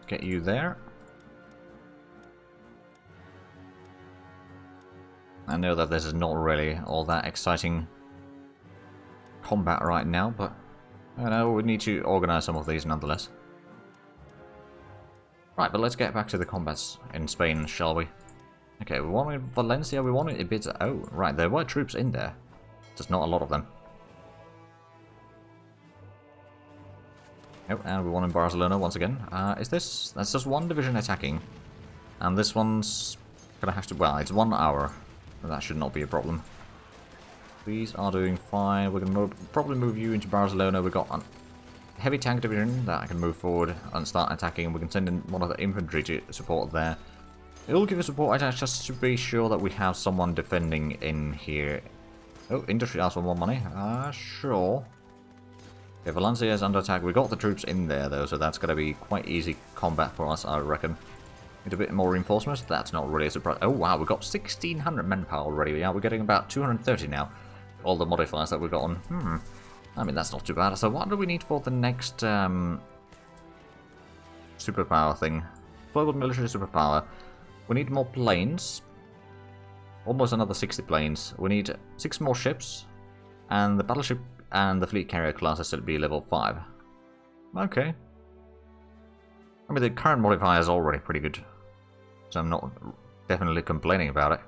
get you there. I know that this is not really all that exciting combat right now, but I know we need to organize some of these nonetheless. Right, but let's get back to the combats in Spain, shall we? Okay, we wanted Valencia, we wanted Ibiza. Oh, right, there were troops in there. Just not a lot of them. Oh, and we won in Barcelona once again. Is this... That's just one division attacking. And this one's gonna have to... Well, it's 1 hour. That should not be a problem. These are doing fine. We're gonna probably move you into Barcelona. We've got a heavy tank division that can move forward and start attacking. We can send in one of the infantry to support there. It'll give us support attack just to be sure that we have someone defending in here. Oh, industry asks for more money. Sure. Okay, Valencia is under attack. We got the troops in there though, so that's going to be quite easy combat for us, I reckon. Need a bit more reinforcements. That's not really a surprise. Oh wow, we've got 1,600 manpower already. Yeah, we're getting about 230 now. All the modifiers that we've got on. I mean, that's not too bad. So what do we need for the next superpower thing? Global military superpower. We need more planes. Almost another 60 planes. We need 6 more ships. And the battleship and the fleet carrier class is still be level 5. Okay. I mean, the current modifier is already pretty good. So I'm not definitely complaining about it.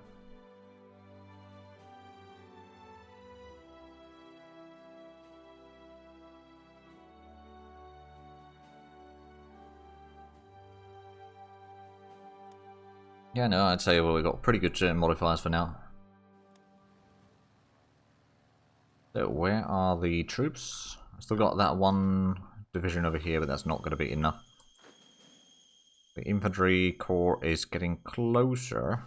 Yeah, no, I'd say we've got pretty good modifiers for now. So, where are the troops? I've still got that one division over here, but that's not going to be enough. The infantry corps is getting closer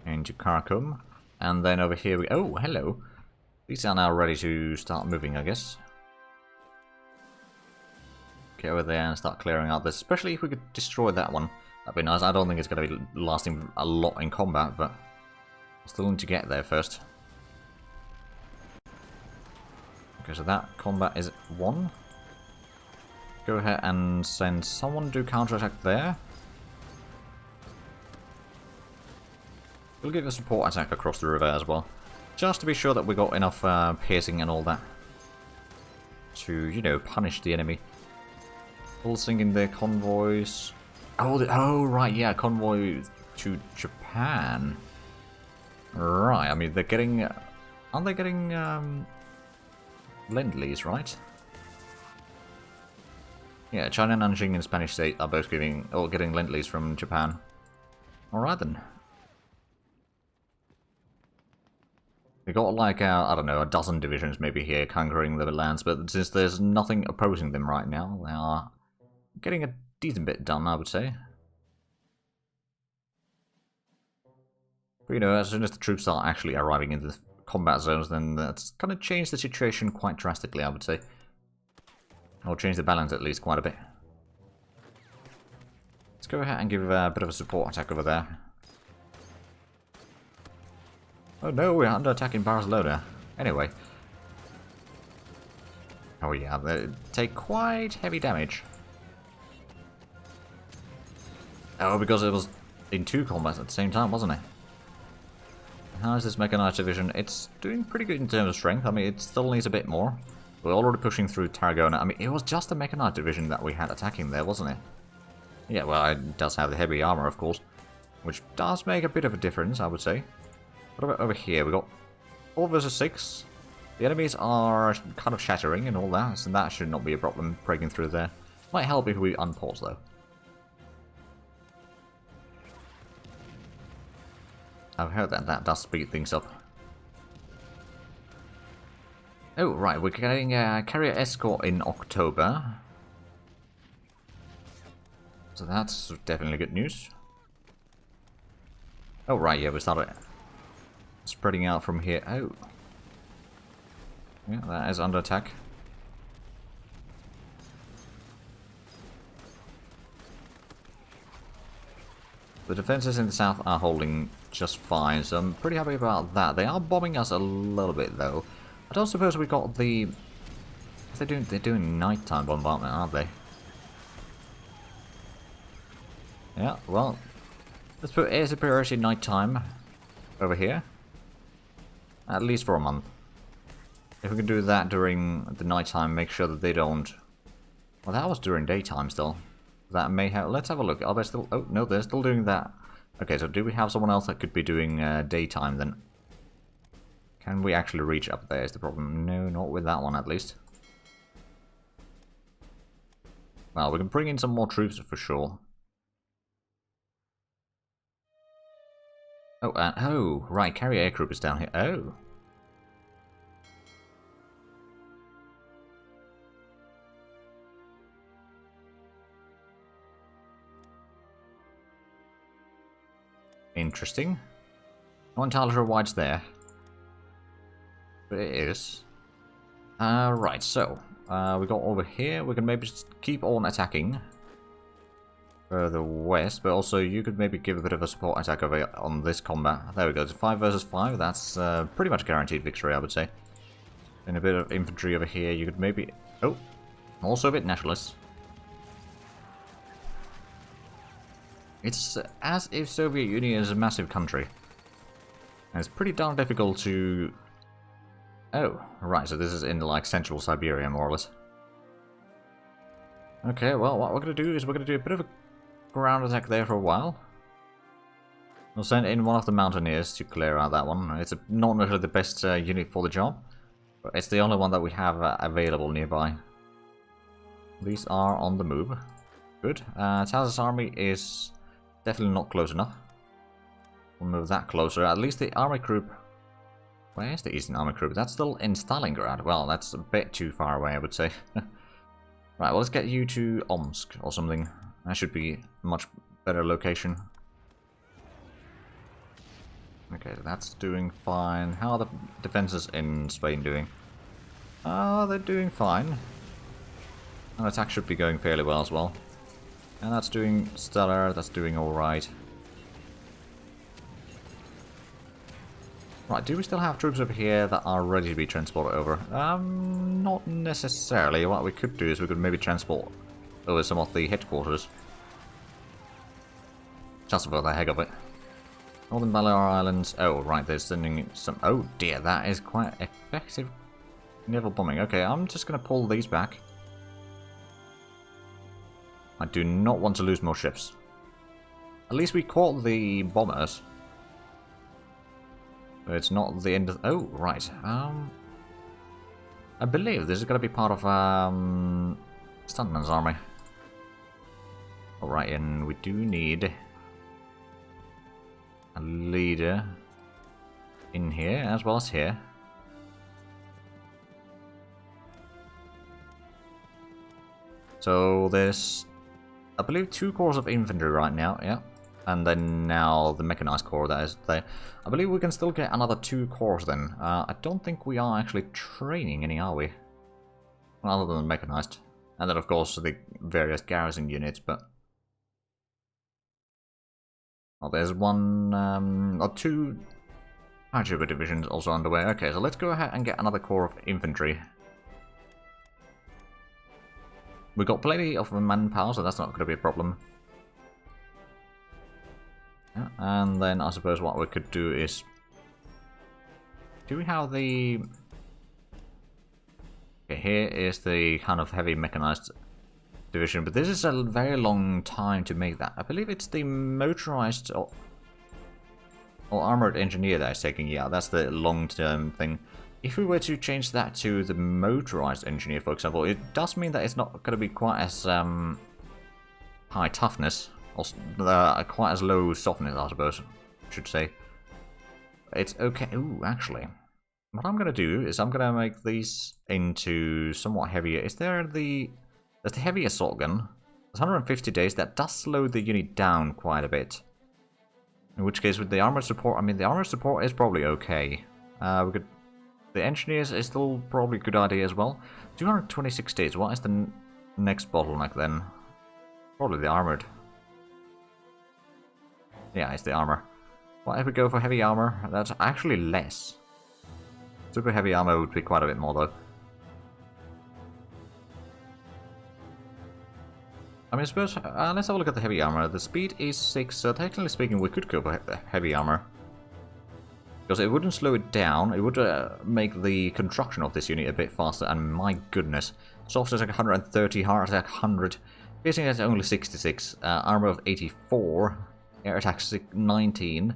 into Khartoum. And then over here we... Oh, hello! These are now ready to start moving, I guess. Get over there and start clearing out this, especially if we could destroy that one. That'd be nice. I don't think it's going to be lasting a lot in combat, but I still need to get there first. Okay, so that combat is 1. Go ahead and send someone to do counterattack there. We'll give a support attack across the river as well. Just to be sure that we got enough piercing and all that to, you know, punish the enemy. Full sinking their convoys. Oh, right, yeah, convoy to Japan. Right, I mean, they're getting... Aren't they getting Lend-Lease, right? Yeah, China, Nanjing, and Spanish State are both getting Lend-Lease from Japan. Alright then. We got like, I don't know, a dozen divisions maybe here conquering the lands, but since there's nothing opposing them right now, they are getting a decent bit done, I would say. But, you know, as soon as the troops start actually arriving in the combat zones, then that's going to change the situation quite drastically, I would say. Or change the balance at least quite a bit. Let's go ahead and give a bit of a support attack over there. Oh no, we're under attack in Barcelona. Anyway. Oh yeah, they take quite heavy damage. Oh, because it was in 2 combats at the same time, wasn't it? How is this mechanized division? It's doing pretty good in terms of strength. I mean, it still needs a bit more. We're already pushing through Tarragona. I mean, it was just a mechanized division that we had attacking there, wasn't it? Yeah, well, it does have the heavy armor, of course. Which does make a bit of a difference, I would say. What about over here? We got 4 versus 6. The enemies are kind of shattering and all that, so that should not be a problem breaking through there. Might help if we unpause, though. I've heard that that does speed things up. Oh, right, we're getting a carrier escort in October. So that's definitely good news. Oh, right, yeah, we started spreading out from here. Oh. Yeah, that is under attack. The defenses in the south are holding just fine, so I'm pretty happy about that. They are bombing us a little bit, though. I don't suppose we got the... They're doing nighttime bombardment, aren't they? Yeah, well, let's put air superiority nighttime over here. At least for a month. If we can do that during the nighttime, make sure that they don't... Well, that was during daytime still. That may have... Let's have a look. Are they still... Oh, no, they're still doing that. Okay, so do we have someone else that could be doing daytime then? Can we actually reach up there is the problem? No, not with that one at least. Well, we can bring in some more troops for sure. Oh, oh, right, carrier air group is down here. Oh. Interesting. Not entirely sure why it's there. But it is. Right, so we got over here. We can maybe just keep on attacking further west, but also you could maybe give a bit of a support attack over on this combat. There we go. It's 5 versus 5. That's pretty much guaranteed victory, I would say. And a bit of infantry over here. You could maybe... Oh, also a bit nationalist. It's as if Soviet Union is a massive country. And it's pretty darn difficult to... Oh, right, so this is in like central Siberia, more or less. Okay, well, what we're going to do is we're going to do a bit of a ground attack there for a while. We'll send in one of the mountaineers to clear out that one. It's not necessarily the best unit for the job, but it's the only one that we have available nearby. These are on the move. Good. Taz's army is definitely not close enough. We'll move that closer. At least the army group... Where's the Eastern Army Group? That's still in Stalingrad. Well, that's a bit too far away, I would say. Right, well, let's get you to Omsk or something. That should be a much better location. Okay, that's doing fine. How are the defenses in Spain doing? Oh, they're doing fine. An attack should be going fairly well as well. And that's doing stellar, that's doing alright. Right, do we still have troops over here that are ready to be transported over? Not necessarily. What we could do is we could maybe transport over some of the headquarters. Just for the heck of it. Northern Balear Islands. Oh, right, they're sending some... Oh dear, that is quite effective naval bombing. Okay, I'm just going to pull these back. I do not want to lose more ships. At least we caught the bombers. So it's not the end of... Oh, right. I believe this is going to be part of Stuntman's army. Alright, and we do need a leader in here as well as here. So there's, I believe, 2 corps of infantry right now, yeah. And then now the mechanized corps that is there. I believe we can still get another 2 corps then. I don't think we are actually training any, are we? Other than the mechanized. And then of course the various garrison units, but... Well, there's 1 or 2 paratrooper divisions also underway. Okay, so let's go ahead and get another corps of infantry. We've got plenty of manpower, so that's not going to be a problem. Yeah, and then I suppose what we could do is... Do we have the... Okay, here is the kind of heavy mechanized division, but this is a very long time to make that. I believe it's the motorized or armored engineer that is taking, yeah, that's the long-term thing. If we were to change that to the motorized engineer, for example, it does mean that it's not going to be quite as high toughness, or quite as low softness, I suppose, I should say. It's okay. Ooh, actually, what I'm going to do is I'm going to make these into somewhat heavier. Is there the... There's the heavy assault gun. It's 150 days. That does slow the unit down quite a bit. In which case, with the armored support, I mean, the armored support is probably okay. We could... The engineers is still probably a good idea as well. 226 days. What is the next bottleneck then? Probably the armored. Yeah, it's the armor. What if we go for heavy armor? That's actually less. Super heavy armor would be quite a bit more though. I mean, I suppose, let's have a look at the heavy armor. The speed is 6, so technically speaking we could go for heavy armor. Because it wouldn't slow it down, it would make the construction of this unit a bit faster, and my goodness. Soft attack 130, hard attack 100, piercing attack only 66, armor of 84, air attack 19,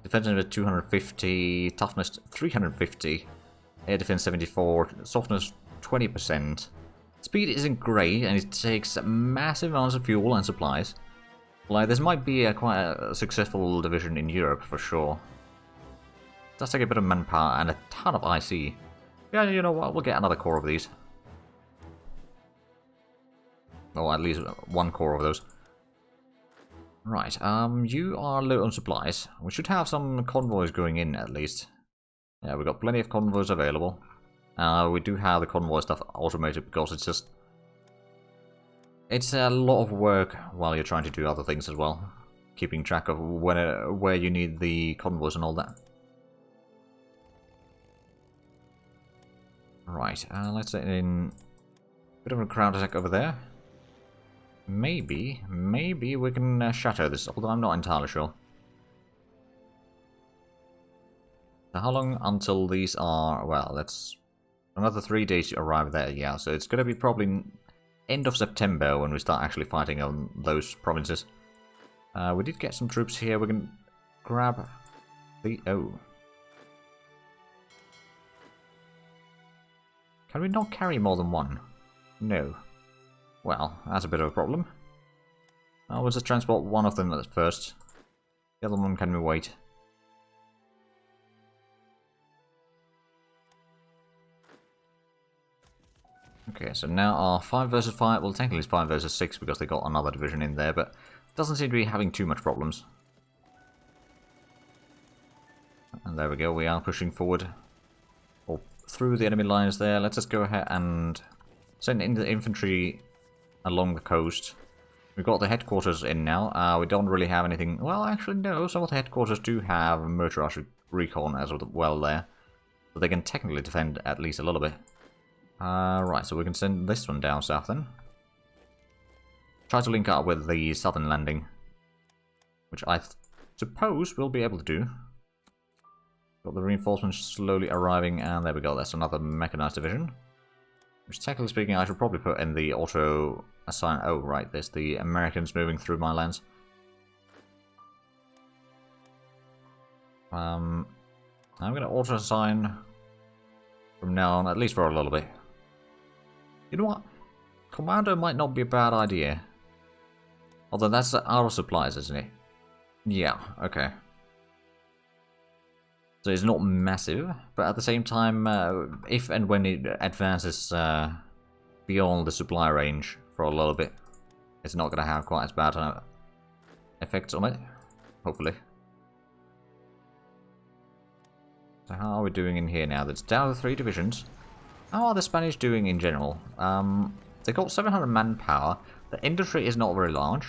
defensive 250, toughness 350, air defense 74, softness 20%. Speed isn't great, and it takes massive amounts of fuel and supplies. Like, this might be quite a successful division in Europe, for sure. It does take a bit of manpower and a ton of IC. Yeah, you know what, we'll get another core of these. Or at least one core of those. Right, you are low on supplies. We should have some convoys going in, at least. Yeah, we've got plenty of convoys available. We do have the convoy stuff automated because it's just... It's a lot of work while you're trying to do other things as well. Keeping track of where you need the convoys and all that. Right, let's set in a bit of a crowd attack over there. Maybe we can shatter this, although I'm not entirely sure. So how long until these are... Well, that's... Another 3 days to arrive there, yeah, so it's going to be probably end of September when we start actually fighting on those provinces. We did get some troops here, we can grab the... Oh. Can we not carry more than one? No. Well, that's a bit of a problem. We'll just transport one of them at first. The other one can we wait? Okay, so now our 5 versus 5, well technically it's 5 versus 6 because they got another division in there, but doesn't seem to be having too much problems. And there we go, we are pushing forward. Or through the enemy lines there. Let's just go ahead and send in the infantry along the coast. We've got the headquarters in now. We don't really have anything... Well, actually no, some of the headquarters do have motor archery recon as well there. So they can technically defend at least a little bit. Right, so we can send this one down south then. Try to link up with the southern landing. Which I suppose we'll be able to do. Got the reinforcements slowly arriving, and there we go, that's another mechanized division. Which, technically speaking, I should probably put in the auto assign... Oh, right, there's the Americans moving through my lands. I'm going to auto assign from now on, at least for a little bit. You know what? Commando might not be a bad idea. Although that's our supplies, isn't it? Yeah, okay. So it's not massive, but at the same time, if and when it advances beyond the supply range for a little bit, it's not going to have quite as bad effects on it, hopefully. So how are we doing in here now? That's down to 3 divisions. How are the Spanish doing in general? They got 700 manpower. The industry is not very large.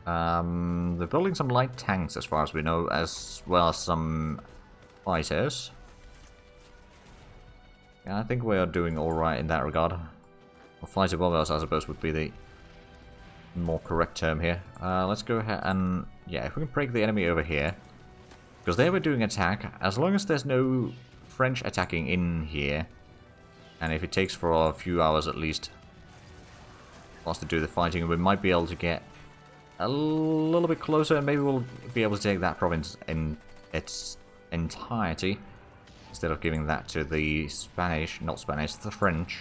They're building some light tanks as far as we know, as well as some fighters. Yeah, I think we are doing alright in that regard. Or fighter bombers, I suppose, would be the more correct term here. Let's go ahead and... Yeah, if we can break the enemy over here. Because they were doing attack, as long as there's no French attacking in here, and if it takes for a few hours at least for us to do the fighting, we might be able to get a little bit closer, and maybe we'll be able to take that province in its entirety, instead of giving that to the Spanish, not Spanish, the French.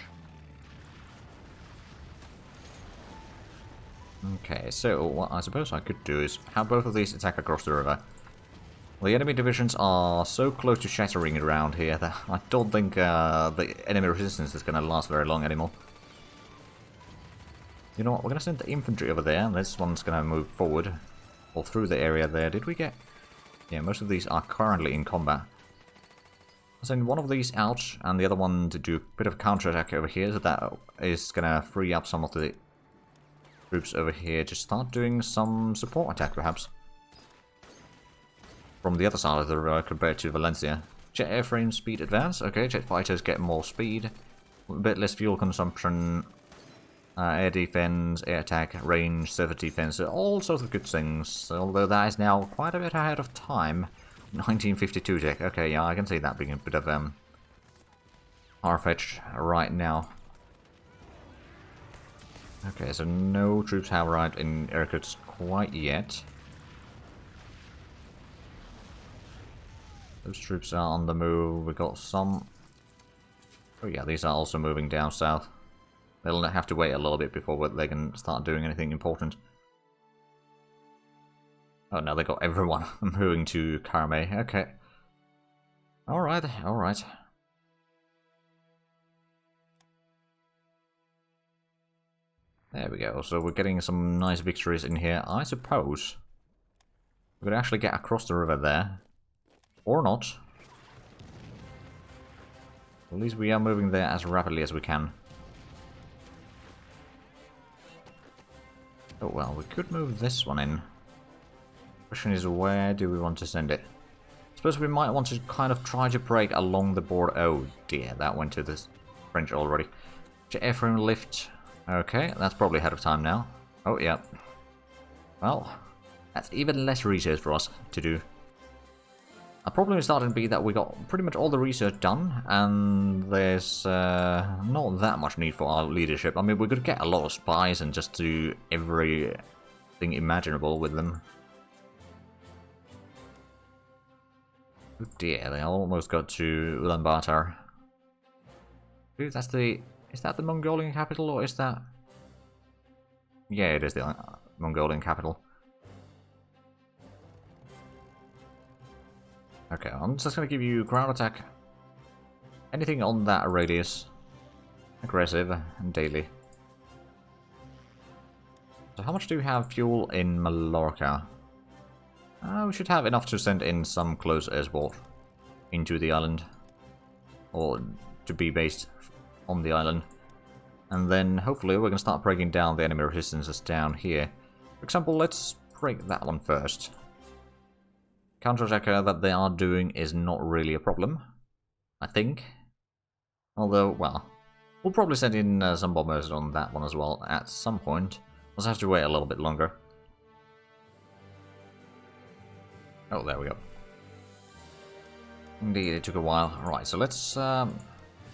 Okay, so what I suppose I could do is have both of these attack across the river. The enemy divisions are so close to shattering around here that I don't think the enemy resistance is going to last very long anymore. You know what, we're going to send the infantry over there, and this one's going to move forward, or through the area there. Did we get... Yeah, most of these are currently in combat. I'll send one of these out, and the other one to do a bit of counter-attack over here, so that is going to free up some of the troops over here to start doing some support attack, perhaps. From the other side of the river compared to Valencia. Jet airframe speed advance. Okay, jet fighters get more speed. A bit less fuel consumption. Air defense, air attack, range, surface defense, all sorts of good things. Although that is now quite a bit ahead of time. 1952 tech. Okay, yeah, I can see that being a bit of far-fetched right now. Okay, so no troops have arrived in Irkutsk quite yet. Those troops are on the move. We got some. Oh yeah, these are also moving down south. They'll have to wait a little bit before they can start doing anything important. Oh, now they got everyone moving to Karme. Okay. Alright, alright. There we go. So we're getting some nice victories in here. I suppose we could actually get across the river there. Or not. At least we are moving there as rapidly as we can. Oh well, we could move this one in. Question is, where do we want to send it? I suppose we might want to kind of try to break along the border. Oh dear, that went to the French already. Airframe lift. Okay, that's probably ahead of time now. Oh yeah. Well, that's even less research for us to do. A problem is starting to be that we got pretty much all the research done, and there's not that much need for our leadership. I mean, we could get a lot of spies and just do everything imaginable with them. Oh dear, they almost got to Ulaanbaatar. Dude, that's the... Is that the Mongolian capital, or is that... Yeah, it is the Mongolian capital. Okay, I'm just going to give you ground attack. Anything on that radius. Aggressive and daily. So how much do we have fuel in Mallorca? We should have enough to send in some close air support into the island. Or to be based on the island. And then hopefully we're going to start breaking down the enemy resistances down here. For example, let's break that one first. Counterattacker that they are doing is not really a problem, I think. Although, well, we'll probably send in some bombers on that one as well at some point. We'll just have to wait a little bit longer. Oh, there we go. Indeed, it took a while. Right, so let's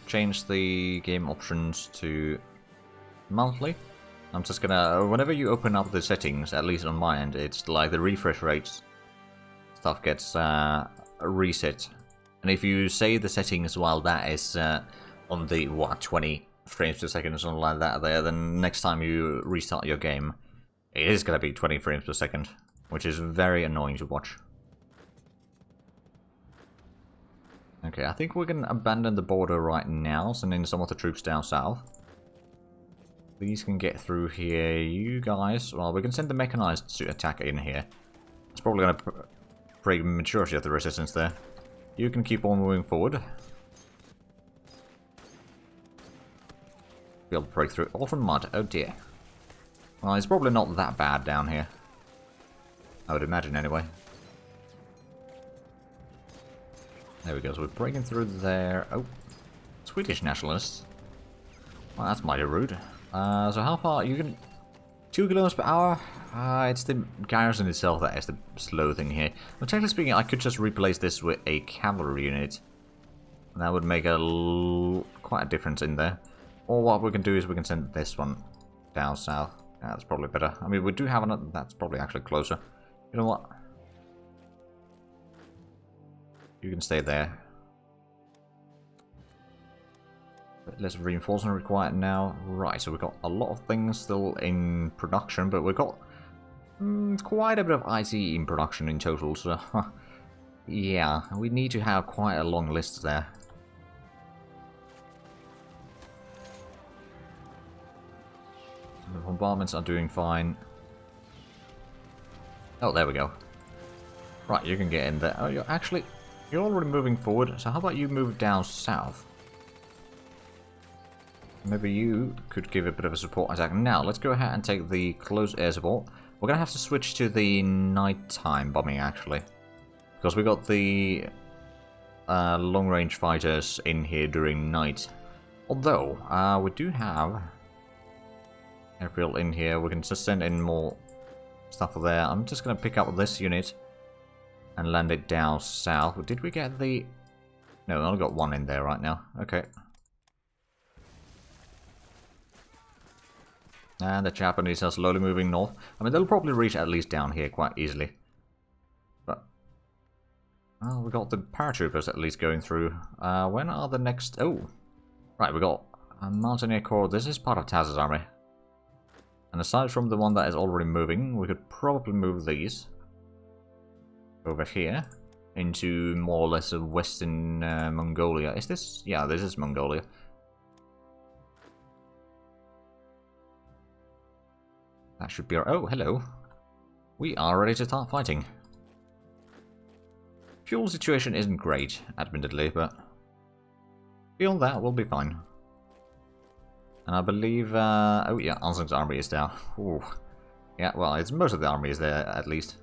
change the game options to monthly. I'm just gonna, whenever you open up the settings, at least on my end, it's like the refresh rates stuff gets reset. And if you save the settings while that is on the, what, 20 frames per second or something like that there, then next time you restart your game, it is gonna be 20 frames per second, which is very annoying to watch. Okay, I think we can abandon the border right now, sending some of the troops down south. These can get through here. You guys, well, we can send the mechanized to attack in here. It's probably going to break the majority of the resistance there. You can keep on moving forward. Be able to break through all from mud. Oh dear. Well, it's probably not that bad down here. I would imagine anyway. There we go, so we're breaking through there. Oh, Swedish nationalists. Well, that's mighty rude. So how far? You can... 2 kilometers per hour? It's the garrison itself that is the slow thing here. But technically speaking, I could just replace this with a cavalry unit. And that would make quite a difference in there. Or what we can do is we can send this one down south. Yeah, that's probably better. I mean, we do have another... That's probably actually closer. You know what? You can stay there. Less reinforcement required now. Right, so we've got a lot of things still in production, but we've got quite a bit of IT in production in total, so yeah, we need to have quite a long list there. The bombardments are doing fine. Oh, there we go. Right, you can get in there. Oh, you're already moving forward, so how about you move down south? Maybe you could give a bit of a support attack. Now, let's go ahead and take the close air support. We're going to have to switch to the nighttime bombing, actually. Because we got the long-range fighters in here during night. Although, we do have airfield in here. We can just send in more stuff there. I'm just going to pick up this unit and land it down south. Did we get the... No, we only got one in there right now. Okay. And the Japanese are slowly moving north. I mean, they'll probably reach at least down here quite easily. But... well, we got the paratroopers at least going through. When are the next... Oh! Right, we got a Mountaineer Corps. This is part of Taz's army. And aside from the one that is already moving, we could probably move these over here into more or less of Western Mongolia. Is this? Yeah, this is Mongolia. That should be our... Oh, hello. We are ready to start fighting. Fuel situation isn't great, admittedly, but beyond that, we'll be fine. And I believe... oh yeah, Ansung's army is there. Ooh. Yeah, well, it's most of the army is there, at least.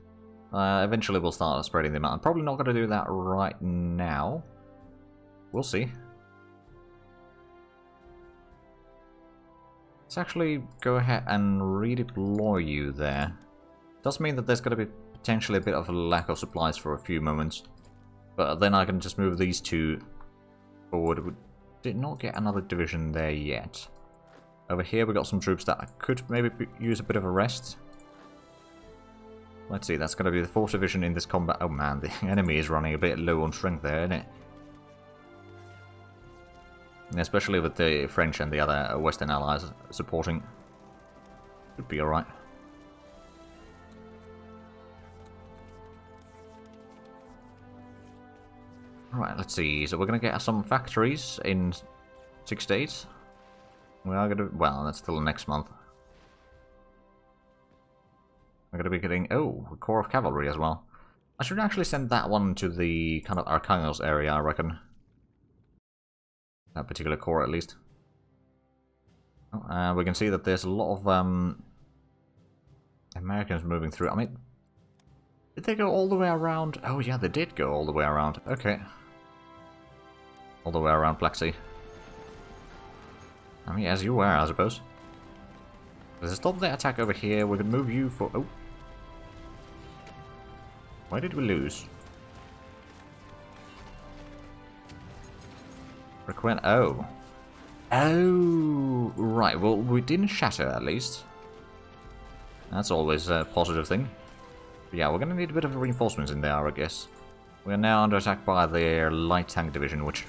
Eventually we'll start spreading them out. I'm probably not going to do that right now. We'll see. Let's actually go ahead and redeploy you there. Does mean that there's going to be potentially a bit of a lack of supplies for a few moments. But then I can just move these two forward. We did not get another division there yet. Over here we got some troops that could maybe use a bit of a rest. Let's see, that's going to be the 4th division in this combat. Oh man, the enemy is running a bit low on strength there, isn't it? And especially with the French and the other Western allies supporting. Should be alright. Alright, let's see. So we're going to get some factories in 6 days. We are going to... well, that's still next month. We're going to be getting... oh, a Corps of Cavalry as well. I should actually send that one to the kind of Arkhangelsk area, I reckon. That particular corps, at least. We can see that there's a lot of Americans moving through. I mean, did they go all the way around? Oh yeah, they did go all the way around. Okay. All the way around Black Sea. I mean, as you were, I suppose. Let's stop the attack over here. We can move you for... oh. Why did we lose? Request... oh. Oh! Right, well, we didn't shatter, at least. That's always a positive thing. But yeah, we're going to need a bit of reinforcements in there, I guess. We are now under attack by their light tank division, which...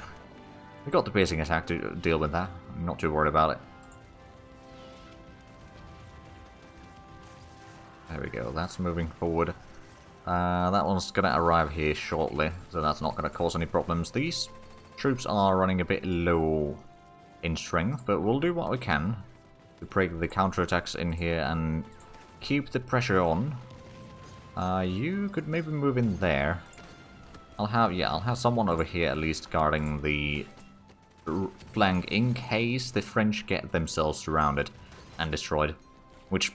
we got the basic attack to deal with that. I'm not too worried about it. There we go, that's moving forward. That one's going to arrive here shortly, so that's not going to cause any problems. These troops are running a bit low in strength, but we'll do what we can to break the counterattacks in here and keep the pressure on. You could maybe move in there. I'll have someone over here at least guarding the flank in case the French get themselves surrounded and destroyed, which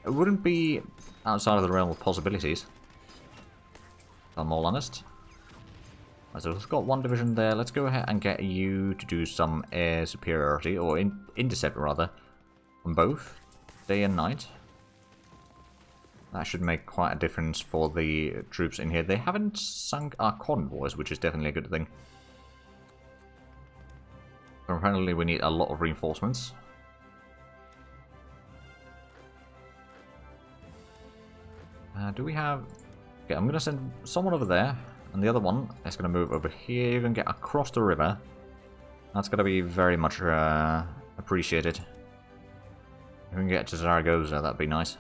wouldn't be outside of the realm of possibilities, if I'm all honest. So we've got one division there. Let's go ahead and get you to do some air superiority, or intercept rather, on both day and night. That should make quite a difference for the troops in here. They haven't sunk our convoys, which is definitely a good thing. Apparently we need a lot of reinforcements. Do we have... okay, I'm going to send someone over there, and the other one is going to move over here. You can get across the river. That's going to be very much appreciated. If we can get to Zaragoza, that'd be nice.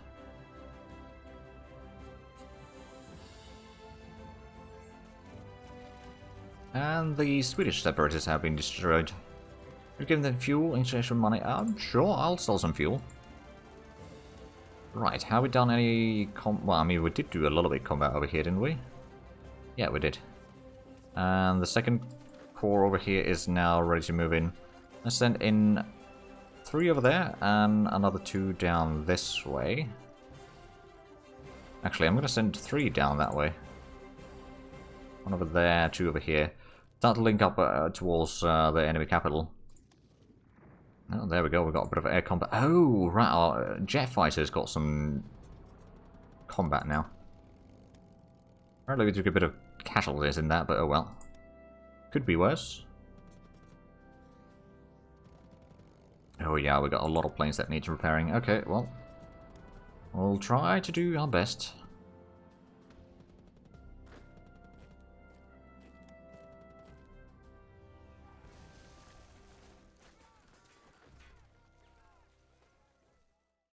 And the Swedish separatists have been destroyed. We've given them fuel, exchange for money. Sure, I'll sell some fuel. Right, have we done any well, I mean, we did do a little bit of combat over here, didn't we? Yeah, we did. And the second corps over here is now ready to move in. Let's send in 3 over there and another 2 down this way. Actually, I'm going to send 3 down that way. 1 over there, 2 over here. Start to link up towards the enemy capital. Oh, there we go. We've got a bit of air combat. Oh, right. Our jet fighter's got some combat now. Apparently we took a bit of casualties in that, but oh well. Could be worse. Oh yeah, we got a lot of planes that need repairing. Okay, well, we'll try to do our best.